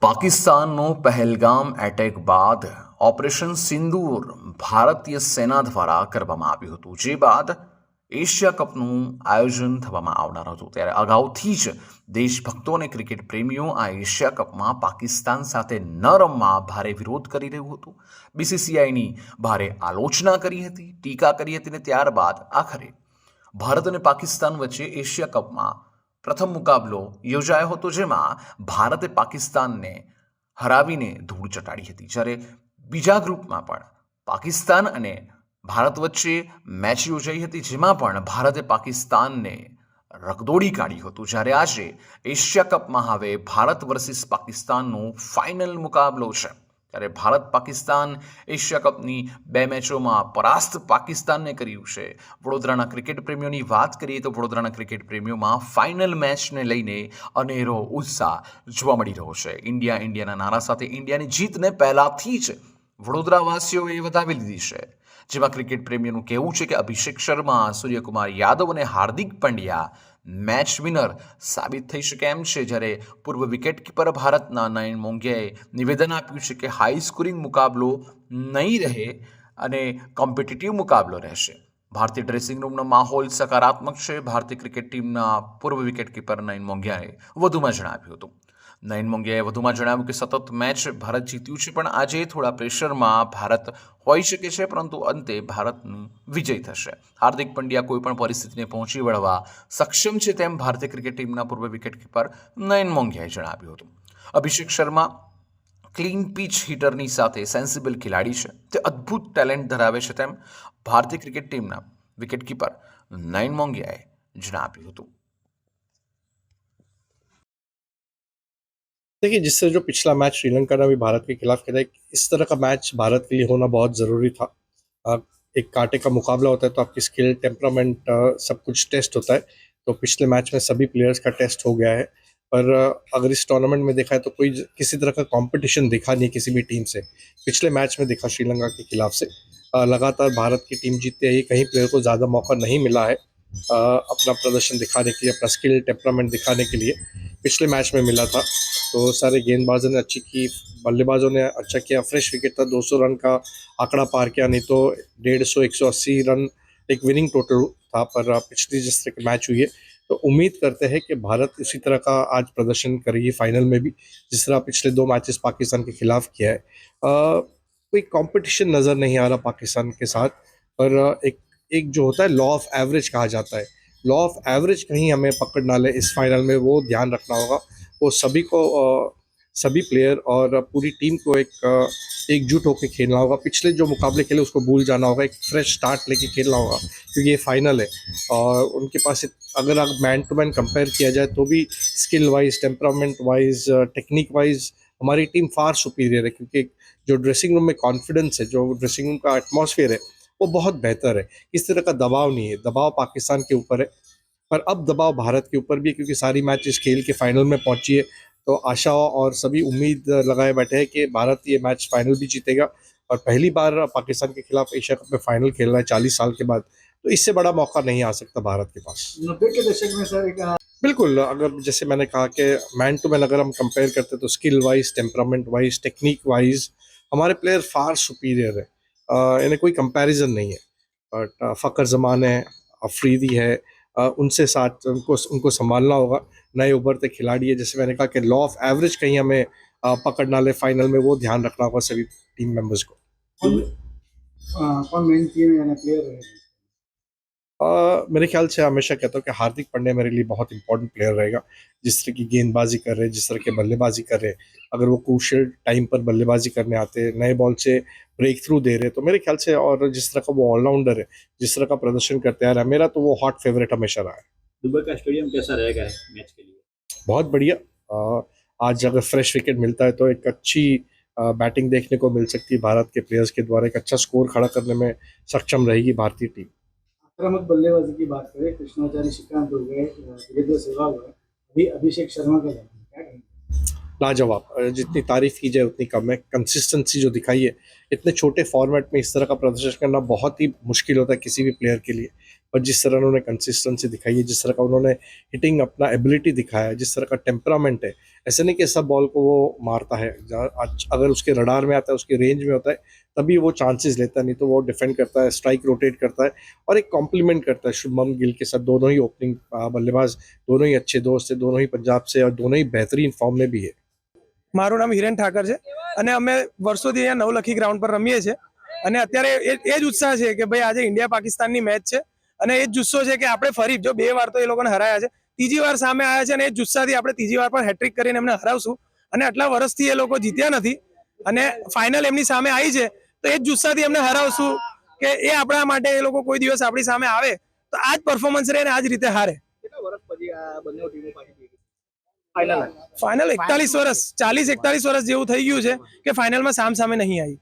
પાકિસ્તાનનો પહેલગામ એટેક બાદ ઓપરેશન સિંદૂર ભારતીય સેના દ્વારા કરવામાં આવ્યું હતું, જે બાદ એશિયા કપનું આયોજન થવામાં આવનાર હતું. ત્યારે અગાઉથી જ દેશભક્તો અને ક્રિકેટ પ્રેમીઓ આ એશિયા કપમાં પાકિસ્તાન સાથે ન રમવા ભારે વિરોધ કરી રહ્યું હતું. બીસીસીઆઈની ભારે આલોચના કરી હતી, ટીકા કરી હતી અને ત્યારબાદ આખરે ભારત અને પાકિસ્તાન વચ્ચે એશિયા કપમાં પ્રથમ મુકાબલો યોજાયો હતો, જેમાં ભારતે પાકિસ્તાનને હરાવીને ધૂળ ચટાડી હતી. જ્યારે બીજા ગ્રુપમાં પણ પાકિસ્તાન અને ભારત વચ્ચે મેચ યોજાઈ હતી, જેમાં પણ ભારતે પાકિસ્તાનને રગદોડી કાઢ્યું હતું. જ્યારે આજે એશિયા કપમાં હવે ભારત વર્સિસ પાકિસ્તાનનો ફાઇનલ મુકાબલો છે. ત્યારે ભારત પાકિસ્તાન એશિયા કપની 2 મેચોમાં પરાસ્ત પાકિસ્તાનને કર્યું છે. વડોદરાના ક્રિકેટ પ્રેમીઓની વાત કરીએ તો વડોદરાના ક્રિકેટ પ્રેમીઓમાં ફાઇનલ મેચને લઈને અનેરો ઉત્સાહ જોવા મળી રહ્યો છે. ઇન્ડિયાના નારા સાથે ઇન્ડિયાની જીતને પહેલાથી જ વડોદરાવાસીઓએ વધાવી લીધી છે. જેમાં ક્રિકેટ પ્રેમીઓનું કહેવું છે કે અભિષેક શર્મા, સૂર્યકુમાર યાદવ અને હાર્દિક પંડ્યા મેચ વિનર સાબિત થઈ શકે એમ છે. જ્યારે પૂર્વ વિકેટકીપર ભારતના નયન મોંઘિયાએ નિવેદન આપ્યું છે કે હાઈ સ્કોરિંગ મુકાબલો નહીં રહે અને કોમ્પિટિટિવ મુકાબલો રહેશે. ભારતીય ડ્રેસિંગ રૂમનો માહોલ સકારાત્મક છે. ભારતીય ક્રિકેટ ટીમના પૂર્વ વિકેટકીપર નયન મોંઘિયાએ વધુમાં જણાવ્યું હતું. નયન મોંઘિયાએ વધુમાં જણાવ્યું કે સતત મેચ ભારત જીત્યું છે, પણ આજે થોડા પ્રેશરમાં ભારત હોઈ શકે છે, પરંતુ અંતે ભારતનું વિજય થશે. હાર્દિક પંડ્યા કોઈ પણ પરિસ્થિતિને પહોંચી વળવા સક્ષમ છે, તેમ ભારતીય ક્રિકેટ ટીમના પૂર્વ વિકેટકીપર નયન મોંઘિયાએ જણાવ્યું હતું. અભિષેક શર્મા ક્લીન પીચ હિટરની સાથે સેન્સિબલ ખેલાડી છે. તે અદ્ભુત ટેલેન્ટ ધરાવે છે, તેમ ભારતીય ક્રિકેટ ટીમના વિકેટકીપર નયન મોંઘિયાએ જણાવ્યું હતું. देखिए, जिससे जो पिछला मैच श्रीलंका ने भी भारत के खिलाफ खेला, इस तरह का मैच भारत के लिए होना बहुत ज़रूरी था. एक कांटे का मुकाबला होता है तो आपकी स्किल, टेम्परामेंट, सब कुछ टेस्ट होता है. तो पिछले मैच में सभी प्लेयर्स का टेस्ट हो गया है. पर अगर इस टूर्नामेंट में देखा है तो कोई किसी तरह का कंपटीशन दिखा नहीं किसी भी टीम से. पिछले मैच में दिखा श्रीलंका के खिलाफ से लगातार भारत की टीम जीतते ही कहीं प्लेयर को ज़्यादा मौका नहीं मिला है अपना प्रदर्शन दिखाने के लिए, अपना स्किल, टेम्परामेंट दिखाने के लिए. पिछले मैच में मिला था. तो सारे गेंदबाजों ने अच्छी की, बल्लेबाजों ने अच्छा किया. फ्रेश विकेट था, 200 रन का आंकड़ा पार किया, नहीं तो 150 180 रन एक विनिंग टोटल था. पर पिछली जिस तरह की मैच हुई है तो उम्मीद करते हैं कि भारत इसी तरह का आज प्रदर्शन करेगी फाइनल में भी, जिस तरह पिछले 2 मैचेस पाकिस्तान के खिलाफ किया है. कोई कंपटीशन नज़र नहीं आ रहा पाकिस्तान के साथ. पर एक एक जो होता है लॉ ऑफ एवरेज कहा जाता है, लॉ ऑफ एवरेज कहीं हमें पकड़ ना ले इस फाइनल में, वो ध्यान रखना होगा. वो सभी को सभी प्लेयर और पूरी टीम को एकजुट होकर खेलना होगा. पिछले जो मुकाबले खेले उसको भूल जाना होगा, एक फ्रेश स्टार्ट लेके खेलना होगा, क्योंकि ये फाइनल है. और उनके पास अगर मैन टू मैन कंपेयर किया जाए तो भी skill wise, temperament wise, technique wise हमारी टीम फार सुपीरियर है. क्योंकि जो ड्रेसिंग रूम में कॉन्फिडेंस है, जो ड्रेसिंग रूम का एटमॉस्फेयर है, वो बहुत बेहतर है. इस तरह का दबाव नहीं है. दबाव पाकिस्तान के ऊपर है, पर अब दबाव भारत के ऊपर भी है, क्योंकि सारी मैच इस खेल के फाइनल में पहुंची है. तो आशा और सभी उम्मीद लगाए बैठे हैं कि भारत ये मैच फाइनल भी जीतेगा और पहली बार पाकिस्तान के खिलाफ एशिया कप में फाइनल खेल रहा है 40 साल के बाद. तो इससे बड़ा मौका नहीं आ सकता भारत के पास. 90 के दशक में सर बिल्कुल, अगर जैसे मैंने कहा कि मैन टू मैन अगर हम कंपेयर करते हैं तो skill wise, temperament wise, technique wise हमारे प्लेयर फार सुपीरियर है. इन्हें कोई कंपैरिजन नहीं है. बट फ़खर जमान है, अफरीदी है, उनसे साथ उनको संभालना होगा. नए उभरते खिलाड़ी है, जैसे मैंने कहा कि लॉ ऑफ एवरेज कहीं हमें पकड़ ना ले फाइनल में, वो ध्यान रखना होगा सभी टीम मेंबर्स को. कौन मेन टीम या प्लेयर रहेगा? मेरे ख्याल से हमेशा कहता हूँ कि हार्दिक पांड्या मेरे लिए बहुत इंपॉर्टेंट प्लेयर रहेगा. जिस तरह की गेंदबाजी कर रहे हैं, जिस तरह के बल्लेबाजी कर रहे हैं, अगर वो क्रूशियल टाइम पर बल्लेबाजी करने आते हैं, नए बॉल से ब्रेक थ्रू दे रहे हैं, तो मेरे ख्याल से, और जिस तरह का वो ऑलराउंडर है, जिस तरह का प्रदर्शन करते आ रहा है, मेरा तो वो हॉट फेवरेट हमेशा रहा है. दुबई का स्टेडियम कैसा रहेगा मैच के लिए? बहुत बढ़िया. आज अगर फ्रेश विकेट मिलता है तो एक अच्छी बैटिंग देखने को मिल सकती है भारत के प्लेयर्स के द्वारा. एक अच्छा स्कोर खड़ा करने में सक्षम रहेगी भारतीय टीम. आक्रामक बल्लेबाजी की बात करें, कृष्णाचार्य श्रीकांत हो गए, वीरेंद्र सहवाग हो गए, अभी अभिषेक शर्मा का क्या कहेंगे? लाजवाब. जितनी तारीफ की जाए उतनी कम है. कंसिस्टेंसी जो दिखाई है, इतने छोटे फॉर्मेट में इस तरह का प्रदर्शन करना बहुत ही मुश्किल होता है किसी भी प्लेयर के लिए. पर जिस तरह उन्होंने कंसिस्टेंसी दिखाई है, जिस तरह का उन्होंने हिटिंग अपना एबिलिटी दिखाया है, जिस तरह का टेम्परामेंट है, ऐसे नहीं कि सब बॉल को वो मारता है, अगर उसके रडार में आता है, उसके रेंज में होता है, तभी वो चांसेस लेता है, नहीं तो वो डिफेंड करता है, स्ट्राइक रोटेट करता है और एक कॉम्प्लीमेंट करता है शुभमन गिल के साथ। दोनों ही ओपनिंग बल्लेबाज दोनों ही अच्छे दोस्त है, दोनों ही पंजाब से और दोनों ही बेहतरीन फॉर्म में भी है। મારું નામ હિરેન ઠાકર છે અને અમે વર્ષોથી અહીંયા નવલખી ગ્રાઉન્ડ પર રમીએ છીએ અને અત્યારે એ જ ઉત્સાહ છે કે ભાઈ આજે ઇન્ડિયા પાકિસ્તાનની મેચ છે અને એ જ જુસ્સો છે કે આપણે ફરી જો 2 વાર તો એ લોકોને હરાયા છે, ત્રીજી વાર સામે આવ્યા છે અને એ જુસ્સાથી આપણે ત્રીજી વાર પણ હેટ્રિક કરીને એમને હરાવશું અને આટલા વર્ષથી એ લોકો જીત્યા નથી અને ફાઇનલ એમની સામે આવી છે તો એ જ જુસ્સાથી એમને હરાવશું કે એ આપણા માટે એ લોકો કોઈ દિવસ આપણી સામે આવે તો આ જ પરફોર્મન્સ રહે અને આ જ રીતે હારે। ફાઇનલ 41 વર્ષ 40-41 વર્ષ જેવું થઈ ગયું છે કે ફાઇનલમાં સામે નહીં આવી।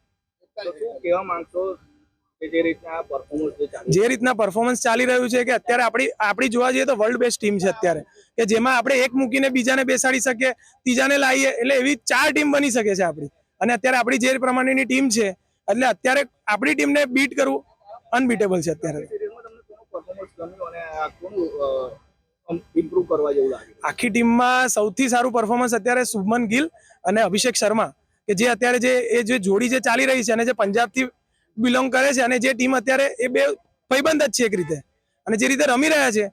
જે રીતના પરફોર્મન્સ ચાલી રહ્યું છે કે અત્યારે આપણી જોવા જઈએ તો વર્લ્ડ બેસ્ટ ટીમ છે અત્યારે કે જેમાં આપણે એક મૂકીને બીજાને બેસાડી શકીએ, ત્રીજાને લાવીએ, એટલે એવી 4 ટીમ બની શકે છે આપણી। અને અત્યારે આપણી જે પ્રમાણેની ટીમ છે એટલે અત્યારે આપણી ટીમને બીટ કરવું અનબીટેબલ છે અત્યારે। આખી ટીમમાં સૌથી સારું પરફોર્મન્સ અત્યારે શુભમન ગિલ અને અભિષેક શર્મા કે જે અત્યારે જે જોડી જે ચાલી રહી છે અને જે પંજાબથી બિલોંગ કરે છે અને જે ટીમ અત્યારે એ બે ભાઈબંધ જ છે એક રીતે અને જે રીતે રમી રહ્યા છે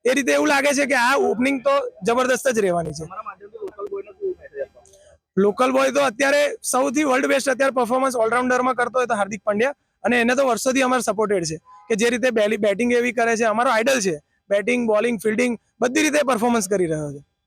એ રીતે એવું લાગે છે કે આ ઓપનિંગ તો જબરદસ્ત જ રહેવાની છે। લોકલ બોય તો અત્યારે સૌથી વર્લ્ડ બેસ્ટ અત્યારે પરફોર્મન્સ ઓલરાઉન્ડરમાં કરતો હોય તો હાર્દિક પંડ્યા અને એને તો વર્ષોથી અમારે સપોર્ટેડ છે કે જે રીતે બેટિંગ એવી કરે છે, અમારો આઇડલ છે, બેટિંગ, બોલિંગ, ફિલ્ડિંગ બધી રીતે પરફોર્મન્સ કરી રહ્યો છે।